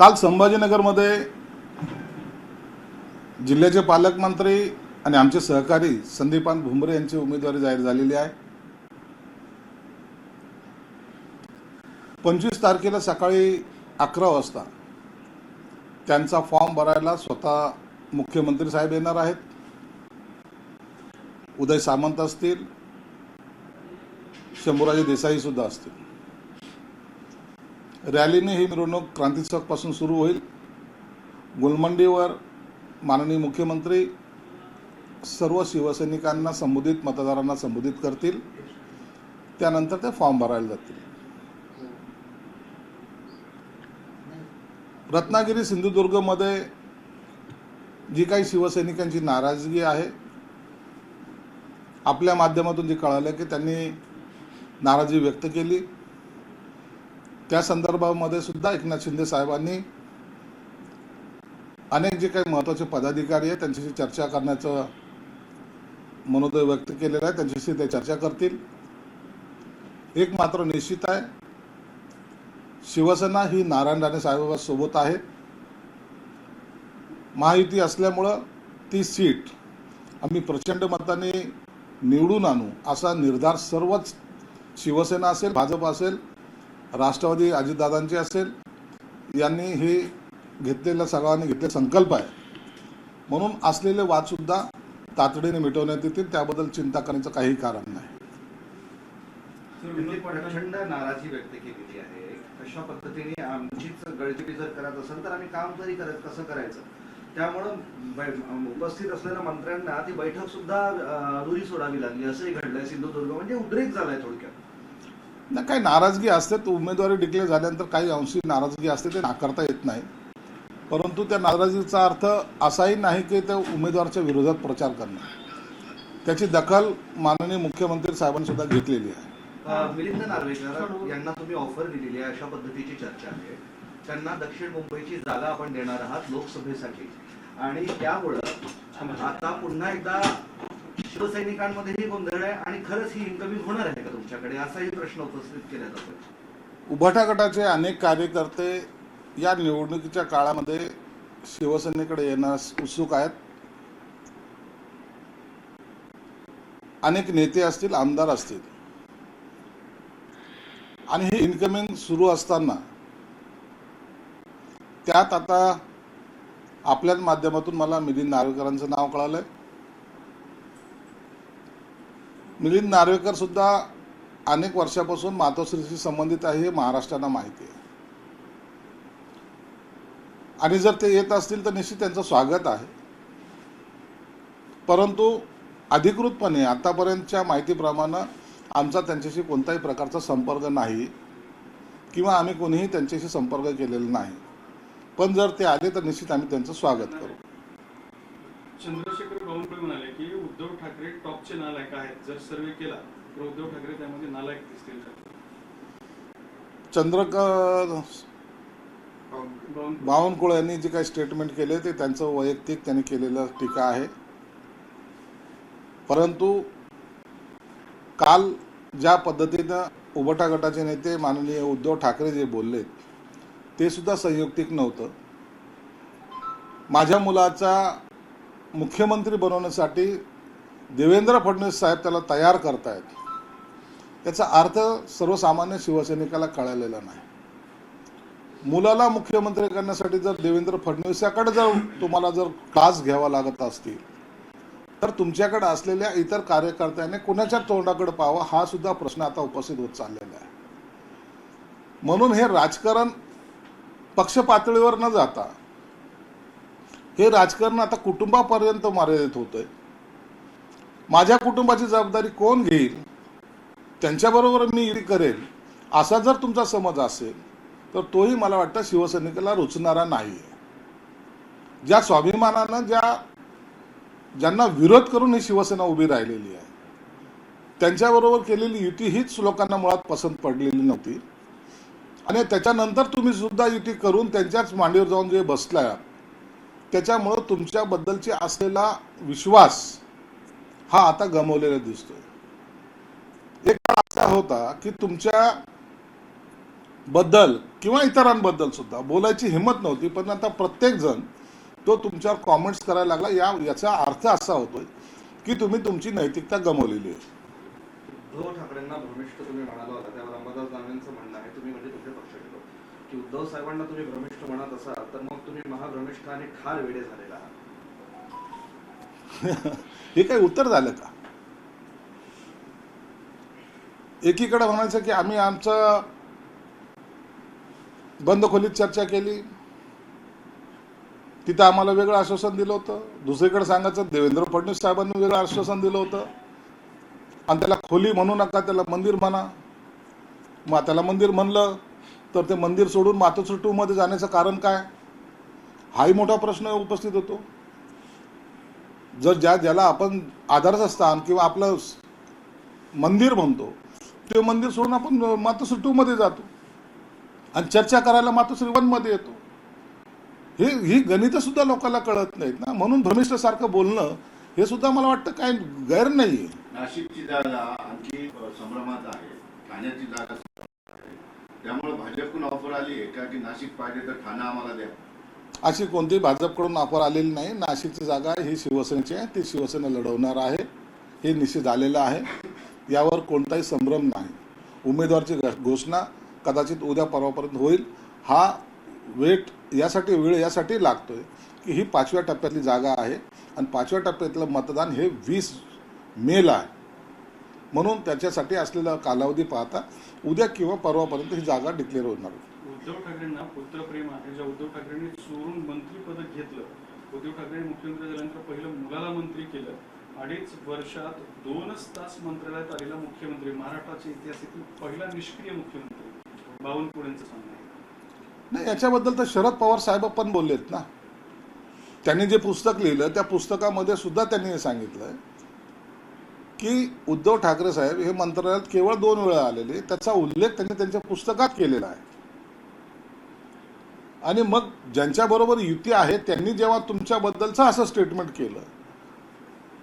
काल संभाजीनगरमध्ये जिल्ह्याचे पालकमंत्री आणि आमचे सहकारी संदीपान भुमरे यांची उमेदवारी जाहीर झालेली आहे। 25 तारखेला सकाळी 11 वाजता त्यांचा फॉर्म भरायला स्वतः मुख्यमंत्री साहेब येणार आहेत। उदय सामंत असतील, शंभूराजे देसाई सुद्धा असतील। रॅलीने ही मिरवणूक क्रांती चौक पासून सुरू होईल। गुलमंडीवर माननीय मुख्यमंत्री सर्व शिवसैनिकांना संबोधित मतदारांना संबोधित करतील, त्यानंतर ते फॉर्म भरायला जातील। रत्नागिरी सिंधुदुर्गमध्ये जी काही शिवसैनिकांची नाराजगी आहे, आपल्या माध्यमातून जे कळालं की त्यांनी नाराजी व्यक्त केली, त्या संदर्भामध्ये सुद्धा एकनाथ शिंदे साहेबांनी अनेक जे काही महत्त्वाचे पदाधिकारी आहेत त्यांच्याशी चर्चा करण्याचं मनोदय व्यक्त केलेलं आहे। त्यांच्याशी ते चर्चा करतील। एक मात्र निश्चित आहे, शिवसेना ही नारायण राणे साहेबांसोबत आहे। महायुती असल्यामुळं ती सीट आम्ही प्रचंड मताने निवडून आणू असा निर्धार सर्वच शिवसेना असेल, भाजप असेल, राष्ट्रवादी अजितदादांचे असेल, यांनी हे घेतलेला सर्वांनी घेतलेला संकल्प आहे। म्हणून असलेले वादसुद्धा तातडीने मिटवण्यात येतील, त्याबद्दल चिंता करण्याचं काही कारण नाही। प्रचंड नाराजी व्यक्त केलेली आहे। कशा पद्धतीने आमचीच गळचेपी जर करत असेल तर आम्ही काम तरी करत कसं करायचं, त्यामुळं उपस्थित असलेल्या मंत्र्यांना ती बैठक सुद्धा अधुरी सोडावी लागली असंही घडलंय। सिंधुदुर्ग म्हणजे उद्रेक झालाय थोडक्यात। ना काही नाराजगी असते, तर उमेदवारी डिक्लेअर झाल्यानंतर काही अंशी नाराजगी असते, ते नाकारता येत नाही। परंतु त्या नाराजीचा अर्थ असाही नाही की ते उमेदवाराच्या विरोधात प्रचार करणं। त्याची दखल माननीय मुख्यमंत्री साहेबांनी सुद्धा घेतलेली आहे। मिलिंद नार्वेकर यांना तुम्ही ऑफर दिलेली आहे, अशा पद्धतीची चर्चा आहे। त्यांना दक्षिण मुंबईची जागा आपण देणार आहात लोकसभेसाठी, आणि त्यामुळं आता पुन्हा एकदा शिवसैनिकांमध्येही गोंधळ आहे आणि खरंच ही इन्कमिंग होणार आहे का तुमच्याकडे, असाही प्रश्न उपस्थित केला जातो। उभाटा गटाचे अनेक कार्यकर्ते या निवडणुकीच्या काळामध्ये शिवसेनेकडे येण्यास उत्सुक आहेत। अनेक नेते असतील, आमदार असतील, आणि ही इन्कमिंग सुरू असताना त्यात आता आपल्याच माध्यमातून मला मिलिंद नार्वेकरांचं नाव कळालंय। मिलिंद नार्वेकर सुद्धा अनेक वर्षापासून मातोश्रीशी संबंधित आहे, हे महाराष्ट्राला माहिती आहे। आणि जर ते येत असतील तर निश्चित त्यांचं स्वागत आहे। परंतु अधिकृतपणे आतापर्यंतच्या माहितीप्रमाणे आमचा त्यांच्याशी कोणत्याही प्रकारचा संपर्क नाही किंवा आम्ही कोणीही त्यांच्याशी संपर्क केलेला नाही। पण जर ते आले तर निश्चित आम्ही त्यांचं स्वागत करू। चंद्रशेखर बावनकुळे म्हणाले की उद्धव ठाकरे टॉपचे नालायक आहेत, जर सर्वे केला तर उद्धव ठाकरे त्यामध्ये नालायक दिसतील। बावनकुळे यांनी जे काही स्टेटमेंट केले ते त्यांचं वैयक्तिक त्यांनी केलेलं टीका आहे। परंतु काल ज्या पद्धतीनं उभाटा गटाचे नेते माननीय उद्धव ठाकरे जे बोलले ते सुद्धा संयुक्तिक नव्हतं। माझ्या मुलाचा मुख्यमंत्री बनवण्यासाठी देवेंद्र फडणवीस साहेब त्याला तयार करतायत, त्याचा अर्थ सर्वसामान्य शिवसैनिकाला कळलेला नाही। मुलाला मुख्यमंत्री करण्यासाठी जर देवेंद्र फडणवीसाकडे जर तुम्हाला जर क्लास घ्यावा लागत असतील तर तुमच्याकडे असलेल्या इतर कार्यकर्त्यांनी कुणाच्या तोंडाकडे पाहावं, हा सुद्धा प्रश्न आता उपस्थित होत चाललेला आहे। म्हणून हे राजकारण पक्ष पातळीवर न जाता हे राजकारण आता कुटुंबापर्यंत मर्यादित होतंय। माझ्या कुटुंबाची जबाबदारी कोण घेईल, त्यांच्याबरोबर मी करेल, असा जर तुमचा समज असेल तर तोही मला वाटतं शिवसैनिकाला रुचणारा नाही। ज्या स्वाभिमानानं ज्यांना विरोध करून ही शिवसेना उभी राहिलेली आहे, त्यांच्याबरोबर केलेली युती हीच लोकांना मुळात पसंत पडलेली नव्हती। आणि त्याच्यानंतर तुम्ही सुद्धा युती करून त्यांच्याच मांडीवर जाऊन जे बसलाय, त्याच्यामुळं तुमच्याबद्दलची असलेला विश्वास हा आता गमावलेला दिसतोय। एक काळ असा होता की तुमच्या बद्दल किंवा इतरांबद्दल सुद्धा बोलायची हिंमत नव्हती, पण आता प्रत्येक जण तो तुमच्यावर कॉमेंट्स करायला लागला. याचा अर्थ असा होतोय की तुम्ही तुमची नैतिकता गमावलेली आहे. उद्धव ठाकरेंना भ्रमिष्ठ तुम्ही म्हणाला होता, त्यावर अंबादास दानवेंचं म्हणणं आहे, तुम्ही म्हणजे तुमचे पक्ष गेलो की उद्धव साहेबांना तुम्ही भ्रमिष्ठ म्हणत असाल तर मग तुम्ही महाभ्रमिष्ठ आणि ठार वेडे झालेला आहात. हे काही उत्तर झालं का? एकीकडे म्हणायचं की आम्ही आमचं बंद खोलीत चर्चा केली, तिथं आम्हाला वेगळं आश्वासन दिलं होतं. दुसरीकडे सांगायचं देवेंद्र फडणवीस साहेबांनी वेगळं आश्वासन दिलं होतं आणि त्याला खोली म्हणू नका, त्याला मंदिर म्हणा. मग त्याला मंदिर म्हणलं तर ते मंदिर सोडून मातोश्री 2 मध्ये जाण्याचं कारण काय? हाही मोठा प्रश्न उपस्थित होतो. जर ज्याला आपण आदराचं स्थान किंवा आपलं मंदिर म्हणतो ते मंदिर सोडून आपण मातोश्री 2 मध्ये जातो आणि चर्चा करायला मातोश्री 1 मध्ये येतो. ही गणित सुद्धा लोकांना कळत नाहीत ना. म्हणून भ्रमिष्ठ सारखं बोलणं हे सुद्धा मला वाटतं काय गैर नाहीये. नाशिकची जागा आणखी संभ्रमात आहे, ठाण्याची जागा संभ्रमात आहे. त्यामुळे भाजपकडून ऑफर आली आहे का की नाशिक पाहिजे तर ठाणा आम्हाला द्या? अशी कोणती भाजपकडून ऑफर आलेली नाही. नाशिकची जागा ही शिवसेनेची आहे, ती शिवसेना लढवणार आहे, हे निश्चित झालेलं आहे. यावर कोणताही संभ्रम नाही. उमेदवारची घोषणा कदाचित उद्या परवापर्यंत होईल. हा वेळ यासाठी लागतोय की ही 5व्या टप्प्यातली जागा आहे आणि 5व्या टप्प्यातलं मतदान हे 20 मेला आहे. म्हणून त्याच्यासाठी असलेला कालावधी पाहता उद्या किंवा परवापर्यंत ही जागा डिक्लेअर होणार. उद्धव ठाकरेंना पुत्रप्रेम आहे. ज्या उद्धव ठाकरेंनी चोरून मंत्रीपद घेतलं, उद्धव ठाकरे मुख्यमंत्री झाल्यानंतर पहिलं मुलाला मंत्री केलं. 2.5 वर्षात 2च तास मंत्रालयात आलेला मुख्यमंत्री, महाराष्ट्राच्या इतिहासातील पहिला निष्क्रिय मुख्यमंत्री, बावनकुळेंचं सांगणं आहे. नाही, याच्याबद्दल तर शरद पवार साहेब पण बोललेत ना. त्यांनी जे पुस्तक लिहिलं त्या पुस्तकामध्ये सुद्धा त्यांनी हे सांगितलं की उद्धव ठाकरे साहेब हे मंत्रालयात केवळ 2 वेळा आलेले, त्याचा उल्लेख त्यांनी त्यांच्या पुस्तकात केलेला आहे. आणि मग ज्यांच्याबरोबर युती आहे त्यांनी जेव्हा तुमच्याबद्दलचं असं स्टेटमेंट केलं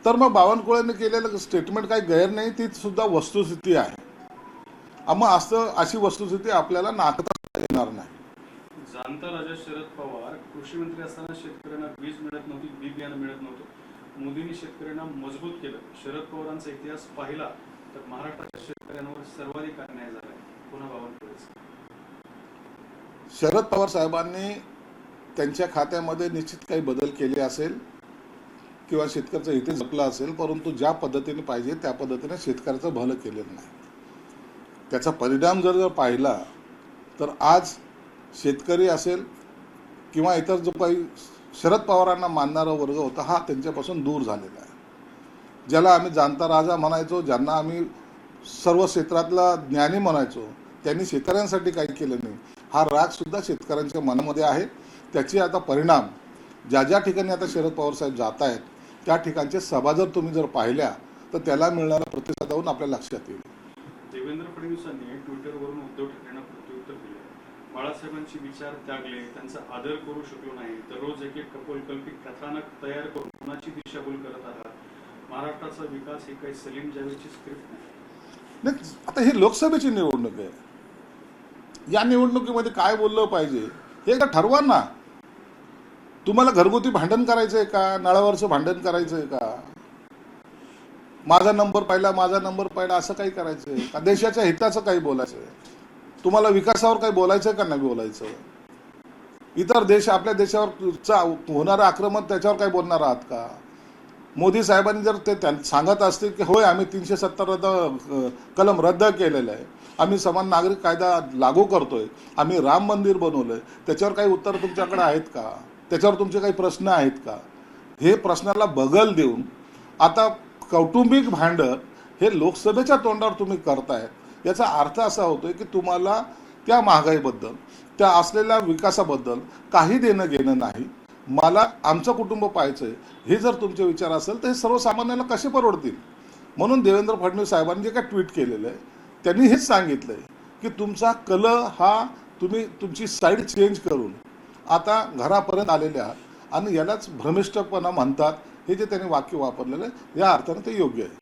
तर मग बावनकुळेंनी केलेलं स्टेटमेंट काही गैर नाही, ती सुद्धा वस्तुस्थिती आहे. मग अशी वस्तुस्थिती आपल्याला नाकारता येणार नाही. जाणता राजा शरद पवार कृषी मंत्री असताना शेतकऱ्यांना वीज मिळत नव्हती, बी बियाणं मिळत नव्हतं. मोदींनी शेतकऱ्यांना मजबूत केलं. शरद पवारांचा इतिहास पाहिला तर महाराष्ट्राच्या शेतकऱ्यांवर सर्वाधिक अन्याय झालाय. पुन्हा बावनकुळेच. शरद पवार साहेबांनी त्यांच्या खात्यामध्ये निश्चित काही बदल केले असेल किंवा शेतकऱ्याचं हित जपलं असेल, परंतु ज्या पद्धतीने पाहिजे त्या पद्धतीने शेतकऱ्याचं भलं केलेलं नाही. त्याचा परिणाम जर पाहिला तर आज शेतकरी असेल किंवा इतर जो काही शरद पवारांना मानणारा वर्ग होता हा त्यांच्यापासून दूर झालेला आहे. ज्याला आम्ही जाणता राजा म्हणायचो, ज्यांना आम्ही सर्व क्षेत्रातला ज्ञानी म्हणायचो, त्यांनी शेतकऱ्यांसाठी काही केलं नाही. हा राग सुद्धा शेतकऱ्यांच्या मनामध्ये आहे. त्याची आता परिणाम ज्या ठिकाणी आता शरद पवार साहेब जात आहेत त्या ठिकाणच्या सभा जर तुम्ही पाहिल्या तर त्याला मिळणारा प्रतिसादावरून आपल्या लक्षात येईल. देवेंद्र फडणवीसांनी ट्विटरवरून उद्धव ठाकरेंना प्रत्युत्तर दिले. बाळासाहेबांची विचार त्यागले, त्यांचा आदर करू शकलो नाही, दररोज एक कपोलकल्पित कथानक तयार करून कुणाची दिशाभूल करत आहात. महाराष्ट्राचा विकास ही काही सलीम जावेदची स्क्रिप्ट नाही. आता ही लोकसभेची निवडणूक आहे. या निवडणुकीमध्ये काय बोललं पाहिजे हे एकदा ठरवा ना. तुम्हाला घरगुती भांडण करायचंय का, नळावरचं भांडण करायचंय का, माझा नंबर पाहिला असं काही करायचंय का, देशाच्या हिताचं काही बोलायचंय, तुम्हाला विकासावर काही बोलायचंय का नाही बोलायचं, इतर देश आपल्या देशावर होणारं आक्रमण त्याच्यावर काही बोलणार आहात का? मोदी साहेबांनी जर ते सांगत असतील की होय आम्ही 370 कलम रद्द केलेलं आहे, आम्ही समान नागरिक कायदा लागू करतोय, आम्ही राम मंदिर बनवलंय, त्याच्यावर काही उत्तर तुमच्याकडे आहेत का? त्याच्यावर तुमचे काही प्रश्न आहेत का? हे प्रश्नाला बगल देऊन आता कौटुंबिक भांडण हे लोकसभेच्या तोंडावर तुम्ही करतायत. याचा अर्थ असा होतोय की तुम्हाला त्या महागाईबद्दल, त्या असलेल्या विकासाबद्दल काही देणं घेणं नाही. मला आमचं कुटुंब पाहायचंय हे जर तुमचे विचार असेल तर हे सर्वसामान्यांना कसे परवडतील? म्हणून देवेंद्र फडणवीस साहेबांनी जे काय ट्विट केलेलं आहे त्यांनी हेच सांगितलंय की तुमचा कल हा तुम्ही तुमची साईड चेंज करून आता घरापर्यंत आलेले आहात आणि यालाच भ्रमिष्ठपणा म्हणतात. हे जे त्यांनी वाक्य वापरलेलं आहे या अर्थाने ते योग्य आहे.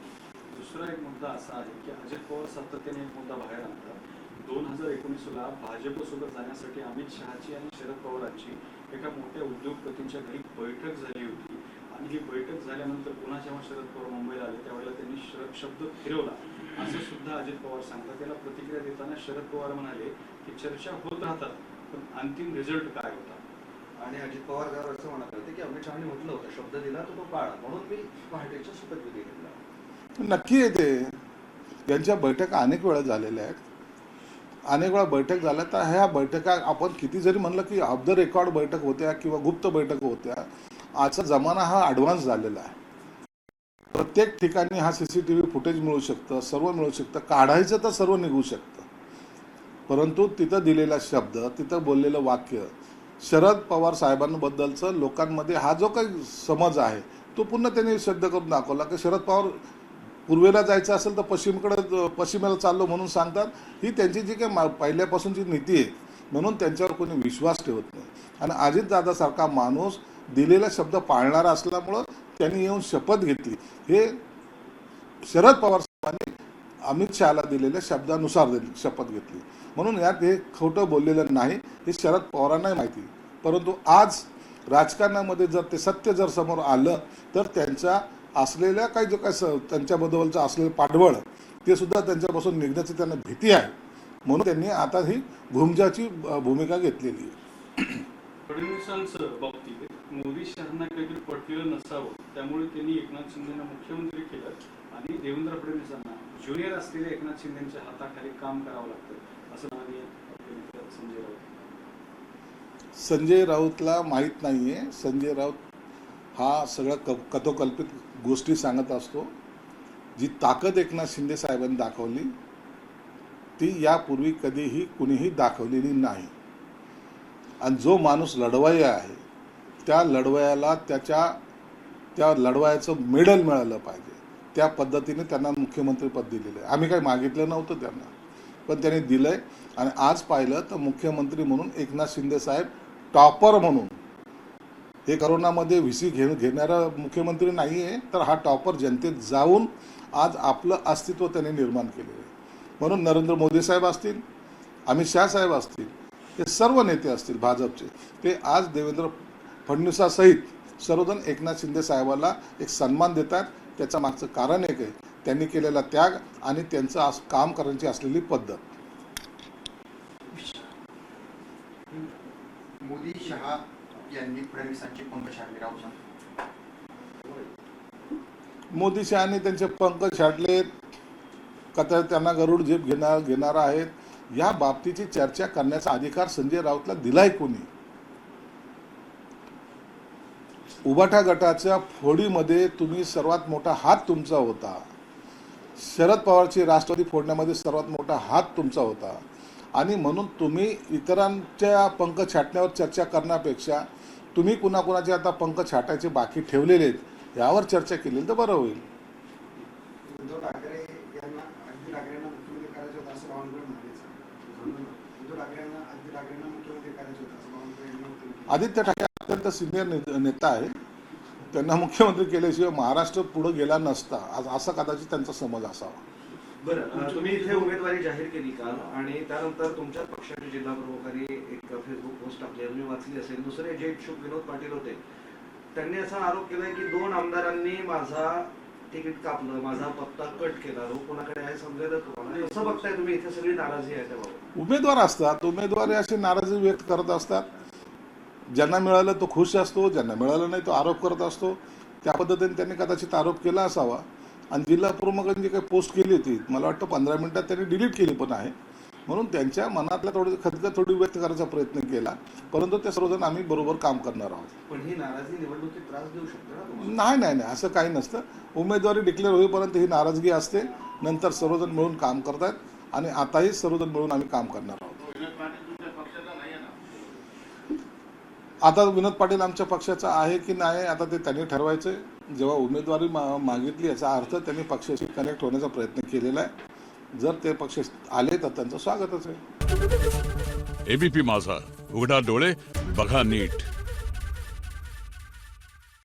दुसरा एक मुद्दा असा आहे की अजित पवार सातत्याने एक मुद्दा बाहेर आणतात 2019ला भाजपसोबत जाण्यासाठी अमित शहाची आणि शरद पवारांची एका मोठ्या उद्योगपतींच्या घरी बैठक झाली होती आणि ही बैठक झाल्यानंतर पुन्हा जेव्हा शरद पवार मुंबईला आले त्यावेळेला त्यांनी शब्द फिरवला असं सुद्धा अजित पवार सांगतात. त्याला प्रतिक्रिया देताना शरद पवार म्हणाले की चर्चा होत राहतात पण अंतिम रिझल्ट काय होता. आणि अजित पवार जर असं म्हणत होते की अमित शहानी म्हटलं होतं शब्द दिला तर तो पाळा म्हणून मी पहाटेचा शपथविधी घेतला. नक्की येते. यांच्या बैठका अनेक वेळा झालेल्या आहेत. अनेक वेळा बैठक झाल्या तर ह्या बैठका आपण किती जरी म्हणलं की ऑफ द रेकॉर्ड बैठक होत्या किंवा गुप्त बैठक होत्या, आजचा जमाना हा ॲडव्हान्स झालेला आहे. प्रत्येक ठिकाणी हा CCTV फुटेज मिळू शकतं, सर्व मिळू शकतं, काढायचं तर सर्व निघू शकतं. परंतु तिथं दिलेला शब्द, तिथं बोललेलं वाक्य, शरद पवार साहेबांबद्दलचं लोकांमध्ये हा जो काही समज आहे तो पुन्हा त्यांनी सिद्ध करून दाखवला की शरद पवार पूर्वेला जायचं असेल तर पश्चिमेला चाललो म्हणून सांगतात. ही त्यांची जी काही पहिल्यापासूनची नीती आहे, म्हणून त्यांच्यावर कोणी विश्वास ठेवत नाही. आणि अजितदादासारखा माणूस दिलेला शब्द पाळणारा असल्यामुळं त्यांनी येऊन शपथ घेतली. हे शरद पवार साहेबांनी अमित शहाला दिलेल्या शब्दानुसार शपथ घेतली. म्हणून यात हे खोटं बोललेलं नाही, हे शरद पवारांनाही माहिती. परंतु आज राजकारणामध्ये जर ते सत्य जर समोर आलं तर त्यांच्या असलेल्या काही जो काही त्यांच्याबद्दलचं असलेलं पाठबळ ते सुद्धा त्यांच्यापासून निघण्याची त्यांना भीती आहे. म्हणून त्यांनी आता ही भूमजाची भूमिका घेतलेली आहे. फडणवीसांचं बाबतीत मोदी शहांना काहीतरी पटलेलं नसावं त्यामुळे त्यांनी एकनाथ शिंदेना मुख्यमंत्री केलं आणि देवेंद्र फडणवीसांना ज्युनियर असलेल्या एकनाथ शिंदेच्या हाताखाली काम करावं लागतं असं म्हणाले संजय राऊत. संजय राऊतला माहीत नाही आहे. संजय राऊत हा सगळं कथोकल्पित गोष्टी सांगत असतो. जी ताकद एकनाथ शिंदे साहेबांनी दाखवली ती यापूर्वी कधीही कुणीही दाखवलेली नाही. आणि जो माणूस लढवय्या आहे त्या लढवय्याला त्या लढवय्याचं मेडल मिळालं पाहिजे. त्या पद्धतीने त्यांना मुख्यमंत्रीपद दिलेलं आहे. आम्ही काही मागितलं नव्हतं त्यांना, पण त्यांनी दिलं आहे. आणि आज पाहिलं तर मुख्यमंत्री म्हणून एकनाथ शिंदे साहेब टॉपर म्हणून, हे करोनामध्ये VC घेणारा मुख्यमंत्री नाही आहे, तर हा टॉपर जनतेत जाऊन आज आपलं अस्तित्व त्यांनी निर्माण केलेलं आहे. म्हणून नरेंद्र मोदी साहेब असतील, अमित शहा साहेब असतील, हे सर्व नेते असतील भाजपचे, ते आज देवेंद्र फडणवीसासहित सर्वजण एकनाथ शिंदे साहेबाला एक सन्मान देतात. त्याचं मागचं कारण एक आहे, त्यांनी केलेला त्याग आणि त्यांचं काम करण्याची असलेली पद्धत. मोदी शहा यांनी फडणवीसांची पंख छाटले. राहुल मोदी शहाने त्यांचे पंख छाटलेत, कथा त्यांना गरुड झेप घेणार आहेत. या बाबतीची चर्चा करण्याचा अधिकार संजय राऊतला दिलाय कोणी? उबाठा गटाच्या फोडीमध्ये तुम्ही सर्वात मोठा हात तुमचा होता. शरद पवारची राष्ट्रवादी फोडण्यामध्ये सर्वात मोठा हात तुमचा होता. आणि म्हणून तुम्ही इतरांच्या पंख छाटण्यावर चर्चा करण्यापेक्षा तुम्ही कुणाकुणाचे आता पंख छाटायचे बाकी ठेवलेले आहेत यावर चर्चा केली तर बरं होईल. उद्धव ठाकरे यांना आदित्य ठाकरेंना मुख्यमंत्री करायचं होतं असं बावनकुळे म्हणाले. उद्धव ठाकरेंना आदित्य ठाकरेंना मुख्यमंत्री करायचं होतं असं बावनकुळे यांनी वक्तव्य केलं. आदित्य ठाकरे अत्यंत सिनियर नेता आहे. त्यांना मुख्यमंत्री केल्याशिवाय महाराष्ट्र पुढे गेला नसता असा कदाचित त्यांचा समज असावा. बरं, तुम्ही इथे उमेदवारी जाहीर केली काल आणि त्यानंतर तुमच्याच पक्षाचे जिल्हा प्रमुखांनी एक फेसबुक पोस्ट टाकली, तुम्ही वाचली असेल. दुसरे जे इच्छुक विनोद पाटील होते त्यांनी असा आरोप केलाय की 2 आमदारांनी माझा तिकीट कापलं, माझा पत्ता कट केला, कोणाकडे आहे समजेल तुम्हाला. कसं बघताय तुम्ही? इथे सगळी नाराजी आहे त्याबाबत. उमेदवार असतात, उमेदवार अशी नाराजी व्यक्त करत असतात. ज्यांना मिळालं तो खुश असतो, ज्यांना मिळालं नाही तो आरोप करत असतो. त्या पद्धतीने त्यांनी कदाचित आरोप केला असावा. आणि जिल्हा प्रमुखांनी काही पोस्ट केली होती, मला वाटतं 15 मिनिटात त्यांनी डिलीट केली पण आहे. म्हणून त्यांच्या मनातल्या खदखद थोडी व्यक्त करायचा प्रयत्न केला. परंतु ते सर्वजण आम्ही बरोबर काम करणार आहोत. पण ही नाराजी निवडणुकीत त्रास देऊ शकते ना तुम्हाला? नाही, असं काही नसतं. उमेदवारी डिक्लेअर होईपर्यंत ही नाराजगी असते, नंतर सर्वजण मिळून काम करतात. आणि आताही सर्वजण मिळून आम्ही काम करणार आहोत. आता विनोद पाटील आमच्या पक्षाचा आहे की नाही आता ते त्यांनी ठरवायचं. जेव्हा उमेदवारी मागितली याचा अर्थ त्यांनी पक्षाशी कनेक्ट होण्याचा प्रयत्न केलेला आहे. जर ते पक्ष आले तर त्यांचं स्वागतच आहे. ABP माझा, उघडा डोळे बघा नीट.